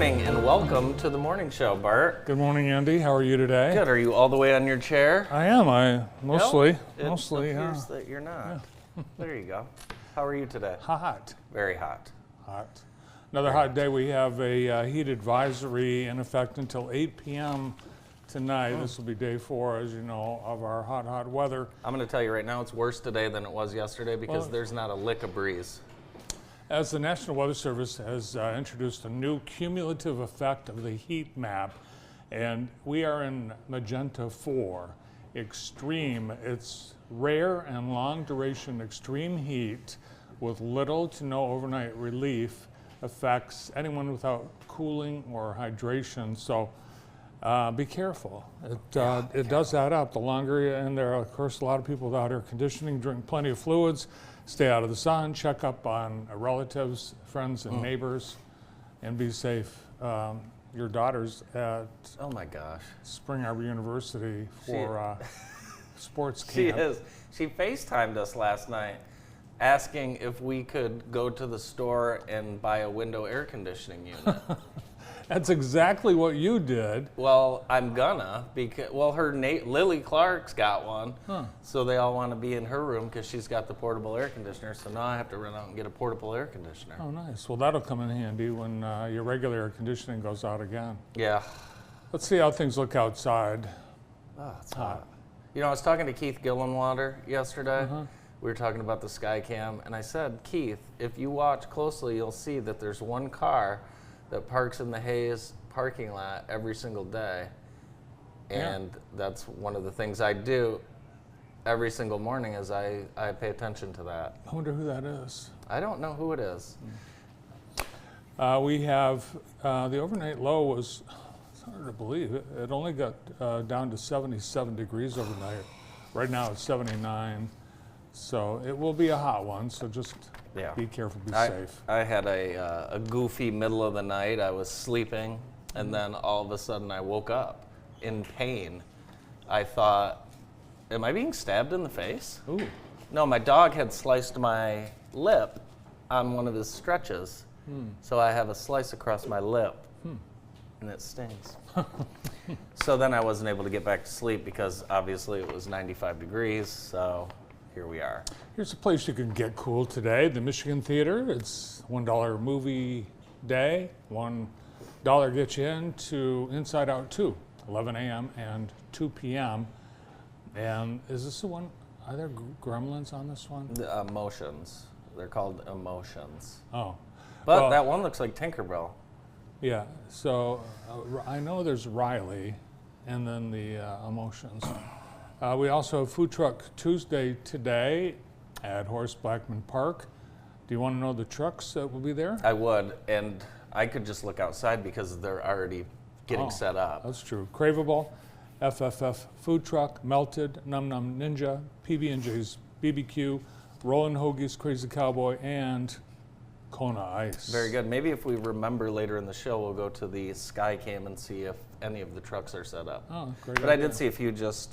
morning and welcome to the morning show, Bart. Good morning, Andy. How are you today? Good. Are you all the way on your chair? I am. Mostly. It Yeah. appears that you're not. Yeah. There you go. How are you today? Hot. Very hot. Hot. Another hot day. We have a heat advisory in effect until 8 p.m. tonight. This will be day 4, as you know, of our hot weather. I'm going to tell you right now, it's worse today than it was yesterday because there's not a lick of breeze. As the National Weather Service has introduced a new cumulative effect of the heat map, and we are in magenta 4, extreme. It's rare and long duration extreme heat with little to no overnight relief affects anyone without cooling or hydration. So be careful. It does add up. The longer, and there are of course a lot of people without air conditioning. Drink plenty of fluids. Stay out of the sun, check up on relatives, friends, and neighbors, and be safe. Your daughter's at Oh my gosh. Spring Arbor University for sports camp. She is. She FaceTimed us last night asking if we could go to the store and buy a window air conditioning unit. That's exactly what you did. Well, I'm gonna because Lily Clark's got one, so they all want to be in her room because she's got the portable air conditioner. So now I have to run out and get a portable air conditioner. Oh, nice. Well, that'll come in handy when your regular air conditioning goes out again. Yeah. Let's see how things look outside. Oh, it's hot. You know, I was talking to Keith Gillenwater yesterday. We were talking about the Skycam, and I said, Keith, if you watch closely, you'll see that there's one car that parks in the Hayes parking lot every single day. And that's one of the things I do every single morning is I pay attention to that. I wonder who that is. I don't know who it is. We have the overnight low was, it's hard to believe, it only got down to 77 degrees overnight. Right now it's 79. So it will be a hot one, so just be careful, be safe. I had a goofy middle of the night. I was sleeping, and then all of a sudden I woke up in pain. I thought, am I being stabbed in the face? Ooh. No, my dog had sliced my lip on one of his stretches. So I have a slice across my lip, and it stings. So then I wasn't able to get back to sleep because obviously it was 95 degrees, so here we are. Here's a place you can get cool today, the Michigan Theater. It's $1 movie day. $1 gets you in to Inside Out 2, 11 a.m. and 2 p.m. And is this the one, are there gremlins on this one? The Emotions. They're called Emotions. Oh. But that one looks like Tinkerbell. Yeah, so I know there's Riley and then the Emotions. We also have Food Truck Tuesday today at Horace Blackman Park. Do you want to know the trucks that will be there? I would, and I could just look outside because they're already getting set up. That's true. Craveable, FFF Food Truck, Melted, Num Num Ninja, PB&J's BBQ, Rollin' Hoagie's Crazy Cowboy, and Kona Ice. Very good. Maybe if we remember later in the show, we'll go to the Skycam and see if any of the trucks are set up. Oh, great But idea. I did see a few just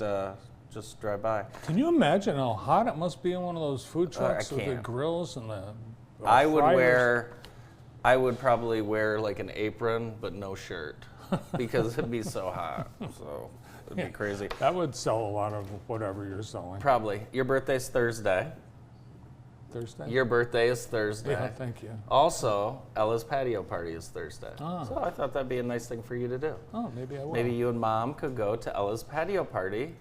drive by. Can you imagine how hot it must be in one of those food trucks with the can't. grills and the I fryers? would probably wear like an apron, but no shirt because it'd be so hot. So it'd be crazy. That would sell a lot of whatever you're selling. Probably. Your birthday's Thursday. Thursday? Your birthday is Thursday. Yeah, thank you. Also, Ella's patio party is Thursday. Ah. So I thought that'd be a nice thing for you to do. Oh, maybe I will. Maybe you and Mom could go to Ella's patio party.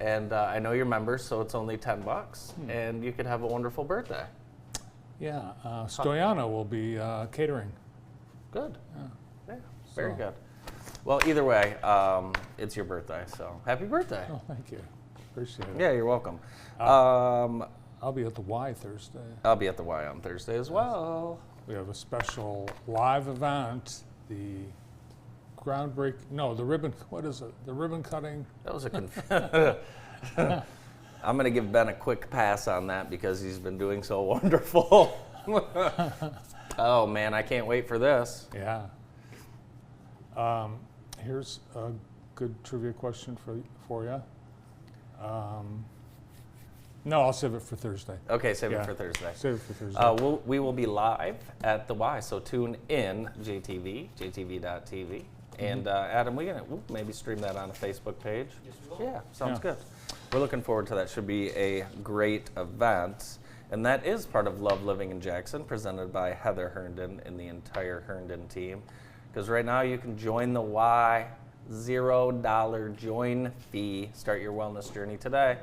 And I know you're members, so it's only $10. And you could have a wonderful birthday. Yeah, Stoyana will be catering. Good. Yeah, very So- good. Well, either way, it's your birthday, so happy birthday. Oh, thank you. Appreciate it. Yeah, you're welcome. I'll be at the Y Thursday. I'll be at the Y on Thursday as well. We have a special live event, the the ribbon, what is it? The ribbon cutting? That was I'm going to give Ben a quick pass on that because he's been doing so wonderful. Oh, man, I can't wait for this. Yeah. Here's a good trivia question for you. No, I'll save it for Thursday. Okay, save Yeah. it for Thursday. Save it for Thursday. We will be live at the Y, so tune in, jtv.tv. And Adam, we'll maybe stream that on a Facebook page. Yes, we will. Yeah, sounds Yeah. good. We're looking forward to that. Should be a great event. And that is part of Love Living in Jackson, presented by Heather Herndon and the entire Herndon team. Because right now you can join the Y, $0 join fee. Start your wellness journey today.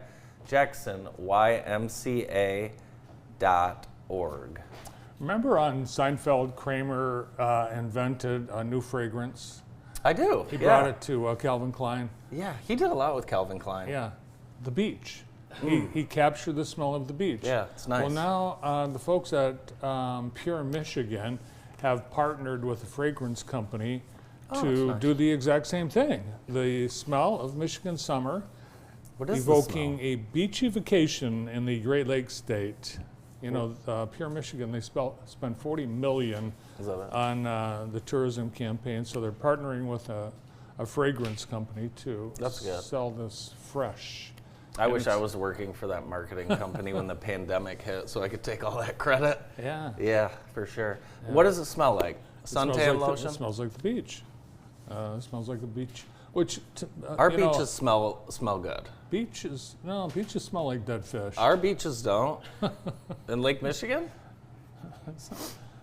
JacksonYMCA.org. Remember on Seinfeld, Kramer invented a new fragrance? I do. He brought it to Calvin Klein. Yeah, he did a lot with Calvin Klein. Yeah, the beach. He captured the smell of the beach. Yeah, it's nice. Well, now the folks at Pure Michigan have partnered with a fragrance company Oh, to that's nice. do the exact same thing. The smell of Michigan summer, What is evoking a beachy vacation in the Great Lakes state. You know, Pure Michigan, they spent $40 million Is that it? on the tourism campaign, so they're partnering with a fragrance company to That's good. sell this fresh. I And wish I it's- was working for that marketing company when the pandemic hit so I could take all that credit. Yeah. Yeah, for sure. What does it smell like? It smells Suntan like lotion? it smells like the beach. It smells like the beach. Which Our you know, beaches smell good. beaches smell like dead fish. Our beaches don't. In Lake Michigan?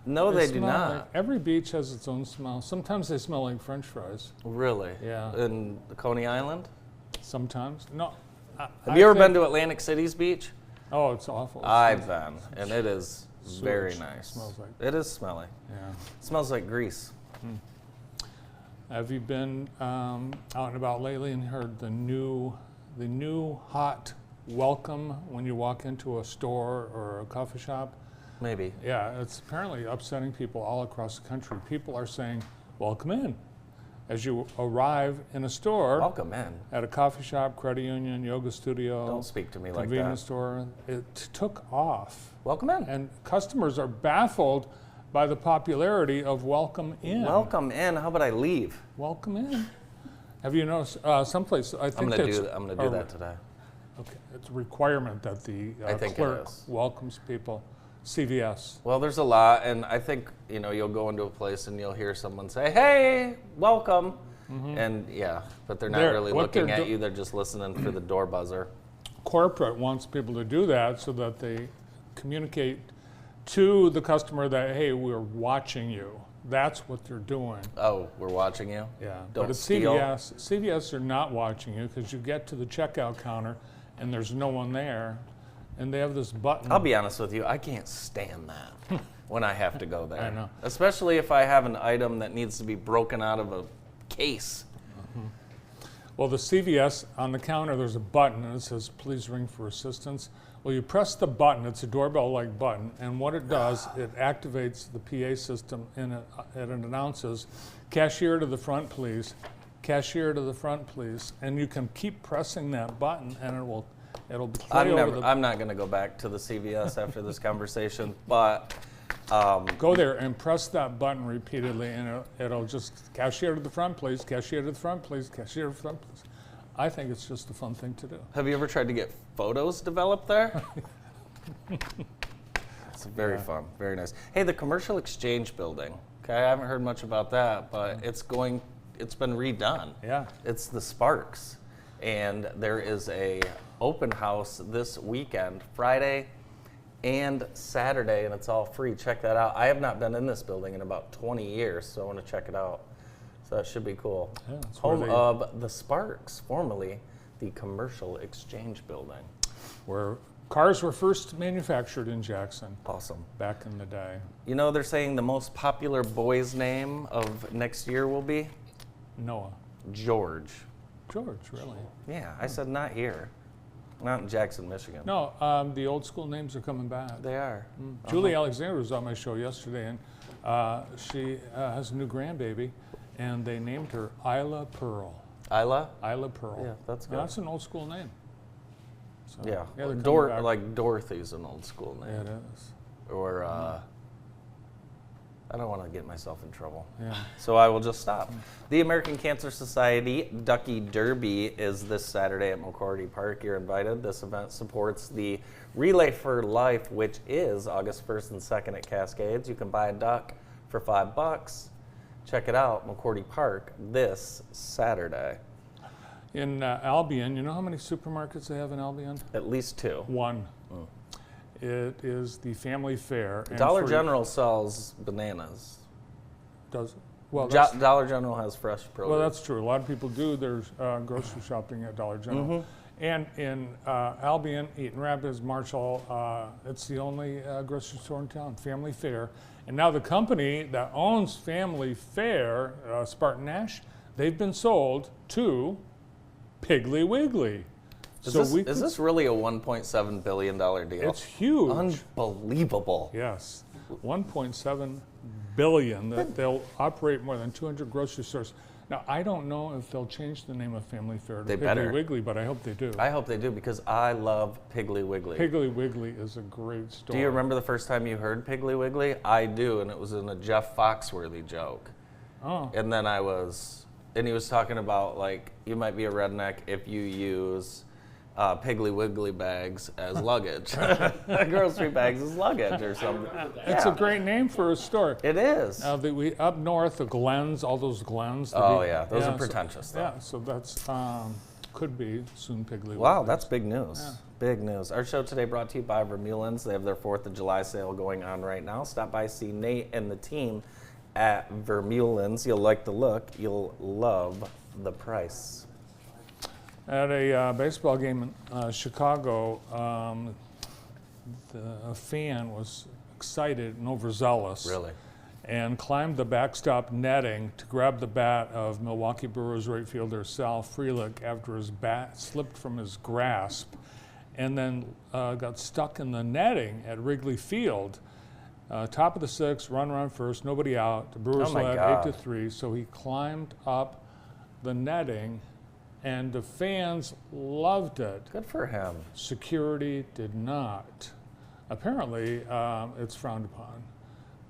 No, they do smell not. like- every beach has its own smell. Sometimes they smell like French fries. Really? Yeah. In Coney Island? Sometimes no. Have you ever been to Atlantic City's beach? Oh, it's awful. I've been, and it is very Sewage. nice. Smells like- It is smelly. Yeah. It smells like grease. Have you been out and about lately and heard the new hot welcome when you walk into a store or a coffee shop? Maybe. Yeah, it's apparently upsetting people all across the country. People are saying, "Welcome in," as you arrive in a store, Welcome in. at a coffee shop, credit union, yoga studio, Don't speak to me like convenience that. store. It took off, Welcome in. and customers are baffled by the popularity of welcome in. Welcome in. How about I leave? Welcome in. Have you noticed someplace? I think I'm gonna that's do that today. Okay, it's a requirement that the I think it clerk is. welcomes people. CVS. Well, there's a lot, and I think you'll go into a place and you'll hear someone say, "Hey, welcome," and yeah, but they're not They're- really what looking they're at do- you. They're just listening for the door buzzer. Corporate wants people to do that so that they communicate to the customer that, hey, we're watching you. That's what they're doing. Oh, we're watching you. Yeah. Don't but at steal. CVS are not watching you because you get to the checkout counter and there's no one there, and they have this button. I'll be honest with you. I can't stand that when I have to go there. I know. Especially if I have an item that needs to be broken out of a case. Well, the CVS, on the counter, there's a button and it says, please ring for assistance. Well, you press the button, it's a doorbell-like button, and what it does, it activates the PA system and it announces, cashier to the front, please. Cashier to the front, please. And you can keep pressing that button and it'll play over the... I'm not going to go back to the CVS after this conversation, but Go there and press that button repeatedly and it'll just, cashier to the front, please, cashier to the front, please, cashier to the front, please. I think it's just a fun thing to do. have you ever tried to get photos developed there? It's very fun, very nice. Hey, the Commercial Exchange Building. Okay, I haven't heard much about that, but it's been redone. Yeah. It's the Sparks, and there is a open house this weekend, Friday and Saturday, and it's all free. Check that out. I have not been in this building in about 20 years, so I want to check it out. So that should be cool. Yeah, that's where Home they- of the Sparks, formerly the Commercial Exchange Building. Where cars were first manufactured in Jackson Awesome. back in the day. You know, they're saying the most popular boy's name of next year will be Noah. George. George, really? Yeah, I said not here. Not in Jackson, Michigan. No, the old school names are coming back. They are. Julie Alexander was on my show yesterday, and she has a new grandbaby, and they named her Isla Pearl. Isla? Isla Pearl. Yeah, that's good. Now, that's an old school name. So, Yeah. they're coming back. Like Dorothy's an old school Yeah, name. it is. Or I don't want to get myself in trouble. Yeah. So I will just stop. The American Cancer Society Ducky Derby is this Saturday at McCordy Park. You're invited. This event supports the Relay for Life, which is August 1st and 2nd at Cascades. You can buy a duck for $5. Check it out, McCordy Park, this Saturday. In Albion, you know how many supermarkets they have in Albion? At least 2. One. It is the Family Fair. and Dollar for- General sells bananas. does. Well, that's, Dollar General has fresh produce. well, that's true. A lot of people do their grocery shopping at Dollar General. And in Albion, Eaton Rapids, Marshall, it's the only grocery store in town, Family Fair. And now the company that owns Family Fair, Spartan Nash, they've been sold to Piggly Wiggly. Is this really a $1.7 billion deal? It's huge. Unbelievable. Yes, 1.7 billion. That they'll operate more than 200 grocery stores. Now, I don't know if they'll change the name of Family Fair to They Piggly better. Wiggly, but I hope they do. I hope they do because I love Piggly Wiggly. Piggly Wiggly is a great store. Do you remember the first time you heard Piggly Wiggly? I do, and it was in a Jeff Foxworthy joke. Oh, And then he was talking about, like, you might be a redneck if you use Piggly Wiggly bags as luggage. Grocery bags as luggage or something. it's Yeah, a great name for a store. It is. Up north, the Glens, all those Glens. Oh, yeah. Those are so- pretentious, though. Yeah, so that's could be soon Piggly Wiggly. Wow, that's big news. Big news. Our show today brought to you by Vermeulens. They have their 4th of July sale going on right now. Stop by, see Nate and the team at Vermeulens. You'll like the look. You'll love the price. At a baseball game in Chicago, a fan was excited and overzealous. Really? And climbed the backstop netting to grab the bat of Milwaukee Brewers right fielder Sal Frelick after his bat slipped from his grasp, and then got stuck in the netting at Wrigley Field. Top of the 6th, run first, nobody out. The Brewers Oh my led God. 8-3. So he climbed up the netting, and the fans loved it. Good for him. Security did not. Apparently, it's frowned upon.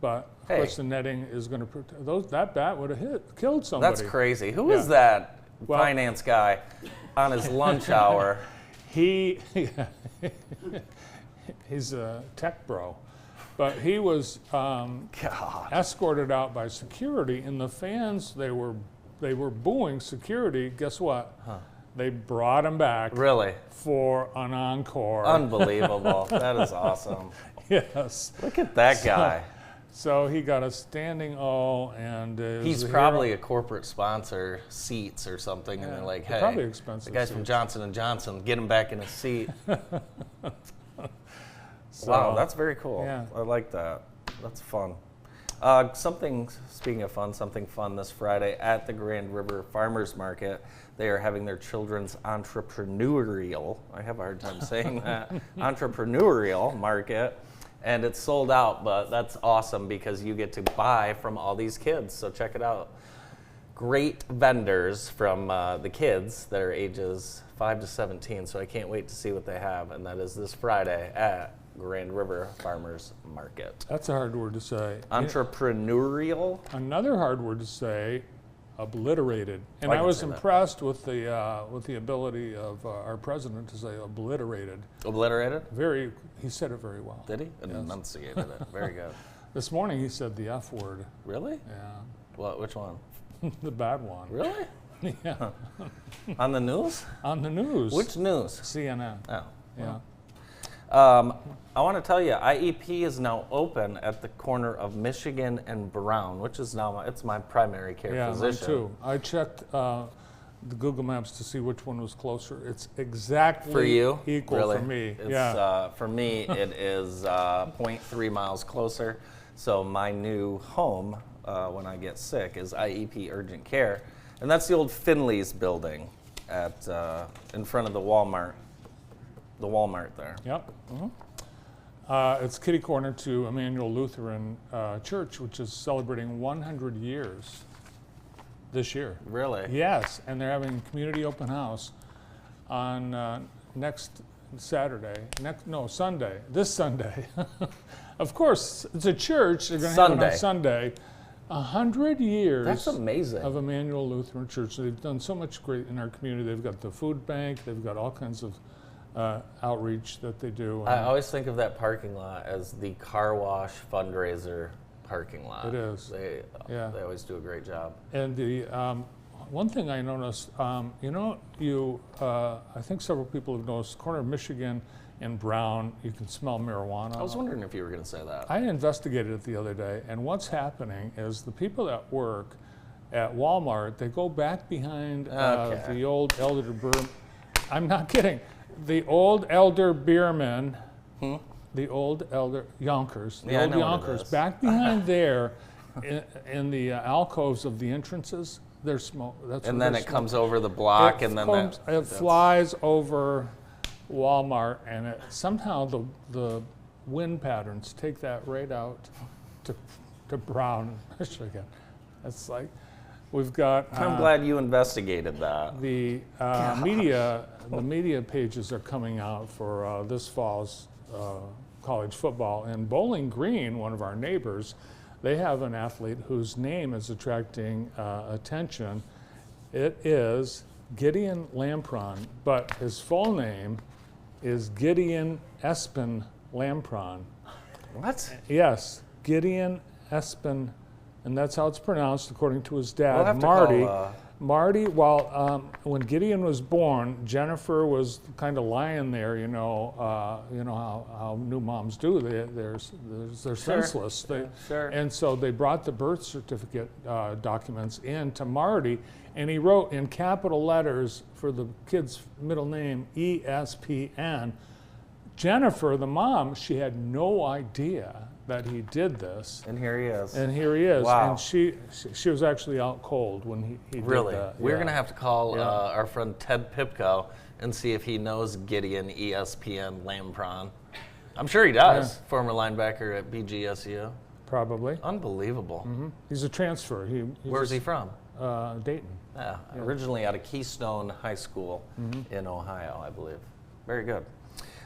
But of Hey. course, the netting is going to protect. That bat would have killed somebody. That's crazy. Who Yeah. is that Well- finance guy on his lunch hour? He, he's a tech bro, but he was God. escorted out by security, and the fans they were booing security. Guess what? They brought him back Really? for an encore. Unbelievable. That is awesome. Yes. Look at that guy. So he got a standing O, and He's probably a corporate sponsor, Seats or something, and Yeah, they're like, they're hey, probably expensive the guys from seats. Johnson & Johnson, get him back in his seat. Wow, that's very cool. yeah. I like that. That's fun. Speaking of fun, something fun this Friday at the Grand River Farmers Market. They are having their children's entrepreneurial, I have a hard time saying that, entrepreneurial market. And it's sold out, but that's awesome because you get to buy from all these kids. So check it out. Great vendors from the kids that are ages 5 to 17. So I can't wait to see what they have. And that is this Friday at Grand River Farmers Market. That's a hard word to say. Entrepreneurial? Another hard word to say, obliterated. And I I can was say that. impressed with the ability of our president to say obliterated. Obliterated? He said it very well. Did he? Enunciated it. Very good. This morning he said the F word. Really? Yeah, What? Which one? the bad one. Really? Yeah, On the news? on the news. Which news? CNN. Oh. Yeah. I want to tell you, IEP is now open at the corner of Michigan and Brown, which is now it's my primary care Yeah, mine physician. too. I checked the Google Maps to see which one was closer. It's exactly For you? equal Really? for me. It's, Yeah. for me, it is 0.3 miles closer. So my new home when I get sick is IEP Urgent Care, and that's the old Finley's building at in front of the Walmart. The Walmart there. Yep. It's kitty corner to Emmanuel Lutheran Church, which is celebrating 100 years this year. Really? Yes, and they're having community open house on next Saturday, Sunday, this Sunday. Of course, it's a church, they're going to have it on Sunday. 100 years That's amazing. of Emmanuel Lutheran Church. They've done so much great in our community. They've got the food bank, they've got all kinds of outreach that they do. I always think of that parking lot as the car wash fundraiser parking lot. It is. They always do a great job. And the one thing I noticed, I think several people have noticed, corner of Michigan and Brown, you can smell marijuana. I was wondering if you were going to say that. I investigated it the other day, and what's happening is the people that work at Walmart, they go back behind the old Elder Beerman. I'm not kidding. The old Elder Beerman, the old Elder Yonkers, the old Yonkers, back behind there in the alcoves of the entrances, there's smoke. And then it comes over the block, and then it flies over Walmart, and somehow the wind patterns take that right out to Brown, Michigan. It's like we've got. I'm glad you investigated that. The media pages are coming out for this fall's college football, and Bowling Green, one of our neighbors, they have an athlete whose name is attracting attention. It is Gideon Lampron, but his full name is Gideon Espen Lampron. What? Yes, Gideon Espen, and that's how it's pronounced according to his dad, We'll have to Marty. call, Marty, when Gideon was born, Jennifer was kind of lying there, you know how new moms do. They're senseless. Sure. And so they brought the birth certificate documents in to Marty, and he wrote in capital letters for the kid's middle name, ESPN. Jennifer, the mom, she had no idea that he did this. And here he is. Wow. And she was actually out cold when he did that. We're going to have to call our friend Ted Pipko and see if he knows Gideon ESPN Lampron. I'm sure he does. Yeah. Former linebacker at BGSU. Probably. Unbelievable. Mm-hmm. He's a transfer. Where's he from? Dayton. Yeah. Originally out of Keystone High School in Ohio, I believe. Very good.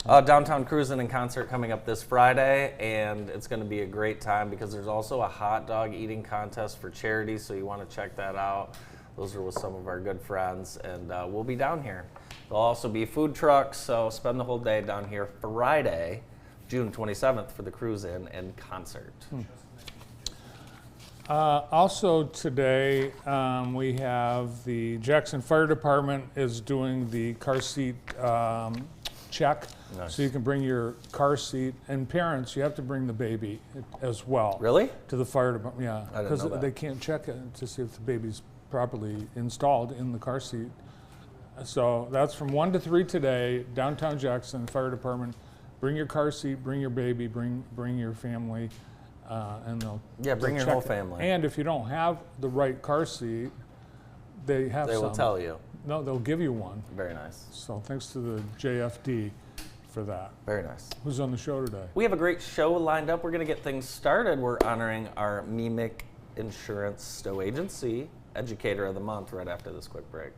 Downtown Cruisin' in Concert coming up this Friday, and it's going to be a great time because there's also a hot dog eating contest for charity, so you want to check that out. Those are with some of our good friends, and we'll be down here. There'll also be food trucks, so spend the whole day down here Friday, June 27th for the Cruisin' in Concert. Also today, we have the Jackson Fire Department is doing the car seat check. Nice. So you can bring your car seat, and parents, you have to bring the baby as well. Really? To the fire department, yeah. I didn't know that. Because they can't check it to see if the baby's properly installed in the car seat. So that's from 1 to 3 today, downtown Jackson Fire Department. Bring your car seat, bring your baby, bring your family, and they'll bring your whole family. And if you don't have the right car seat, they will tell you. No, they'll give you one. Very nice. So thanks to the JFD for that. Very nice. Who's on the show today? We have a great show lined up. We're going to get things started. We're honoring our MEMIC Insurance Stowe Agency Educator of the Month right after this quick break.